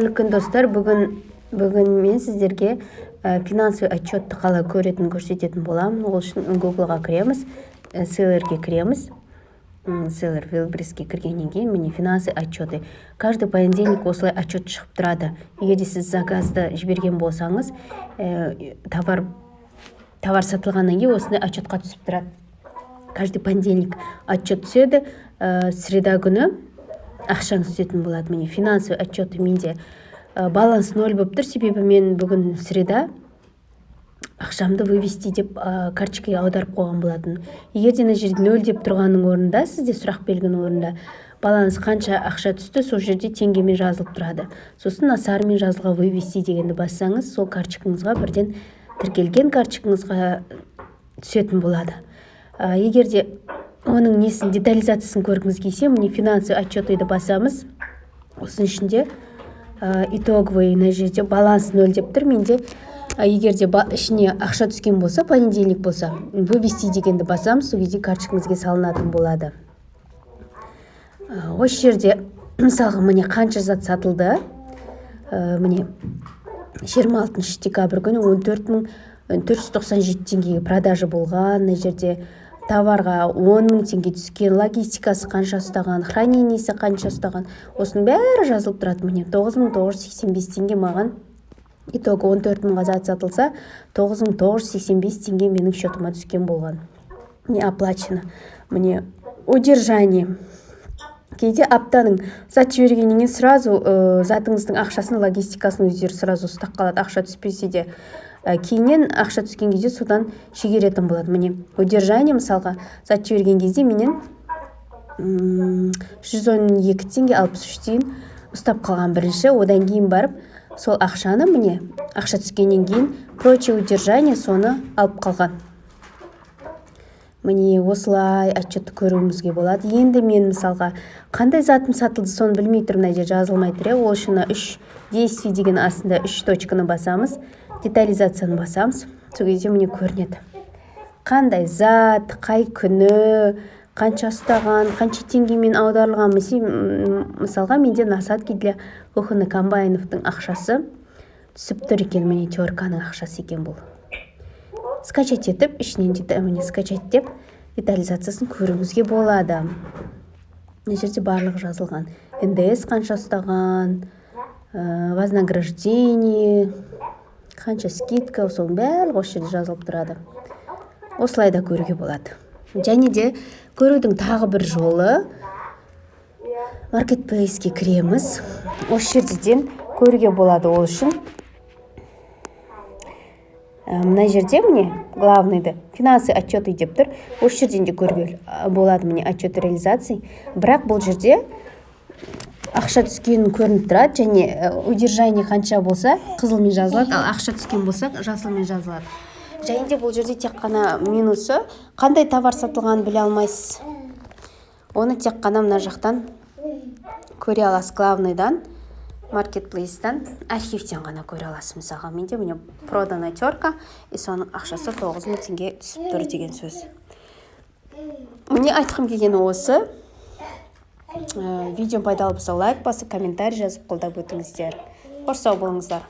Күн достар, бүгін мен сіздерге финансовый отчетты қалай көретінін көрсететін боламын. Ол үшін Google-ға кіреміз, Seller'ге кіреміз. Seller Wildberries'ке кіргеннен кейін міне финансовый отчеты. Каждый понедельник осылай отчет шығып тұрады. Егер де сіз заказды жіберген болсаңыз, товар сатылғаннан кейін осындай отчетқа түсіп тұрады. Каждый понедельник отчет түседі, среда күні ақшаңыз түсетін болады. Міне финансовый отчеты менде баланс 0 болып тұр, себебі мен бүгін среда ақшамды вывести деп карточкаға аударып қойған болатын. Егер де мына жерде 0 деп тұрғанның орнында, сізде сұрақ белгінің орнында баланс қанша ақша түсті, сол жерде теңгемен жазылып тұрады. Сосын сарымен жазылған вывести дегенді бассаңыз, сол карточкаңызға бірден тіркелген карточкаңызға түсетін болады. Егер де оның несін детализациясын көргіңіз келсе, міне финансовый отчеты басамыз. Осының ішінде итоговый мына жерде баланс 0 деп тұр. Менде егер де ішіне ақша түскен болса, понедельник болса, вывести дегенді басамыз, сол кезде карточкаңызға салынатын болады. Осы жерде мысалға міне қанша зат сатылды. Міне 26 декабрь күні 14.497 теңгеге продажа болған. Мына жерде товарға 10.000 теңге түскен, логистикасы қанша ұстаған, хранениесі қанша ұстаған, осының бәрі жазылып тұрады. Міне 9.985 теңге маған итоғы 14.000 зат сатылса, 9.985 теңге менің счетыма түскен болған. Не оплачено. Міне удержание. Кейде аптаның зат жібергеннен сразу затыңыздың ақшасын, логистикасын өздері сразу ұстап қалады. Ақша түспесе де кейіннен ақша түскен кезде содан шегеретін болады. Міне удержание мысалға зат жіберген кезде менен 112 теңге 63 тиын ұстап қалған бірінші. Одан кейін барып сол ақшаны міне ақша түскеннен кейін прочее удержание соны алып қалған. Міне осылай отчетты көруімізге болады. Енді мен мысалға қандай затым сатылды соны білмей тұрмын, мына жерде жазылмай тұр. Ол үшін 3 действий деген астында 3 точканы басамыз, детализацияны басамыз. Сол кезде міне көрінеді. Қандай зат, қай күні, қанша ұстаған, қанша теңгемен аударылған. Мысалға менде насадки для кухонных комбайновтың ақшасы түсіп тұр екен. Міне терканың ақшасы екен бұл. Скачать етіп, ішінен міне скачать деп детализациясын көруіңізге болады. Мына жерде барлығы жазылған. НДС қанша ұстаған, вознаграждение, қанша скидка, соның бәрі осы жерде жазылып тұрады. Осылай да көруге болады. Және де көрудің тағы бір жолы маркетплейске кіреміз. Осы жерден көруге болады. Ол үшін мына жерде міне главныйды финансовый отчеты деп тұр. Осы жерден де көруге болады міне отчет реализации. Бірақ бұл жерде ақша түскенін көрініп тұрады, және удержание қанша болса қызылмен жазылады, ал ақша түскен болса жасылмен жазылады. Және де бұл жерде тек қана минусы, қандай товар сатылғанын біле алмайсыз. Оны тек қана мына жақтан көре аласыз. Главныйдан, маркетплейстан, архивтен ғана көре аласыз. Мысалға менде міне проданная терка, соның ақшасы 9.000 теңге түсіп тұр деген сөз. Міне айтқым келгені осы. Видео пайдалы болса лайк басып, комментарий жазып қолдап өтіңіздер. Қош сау болыңыздар.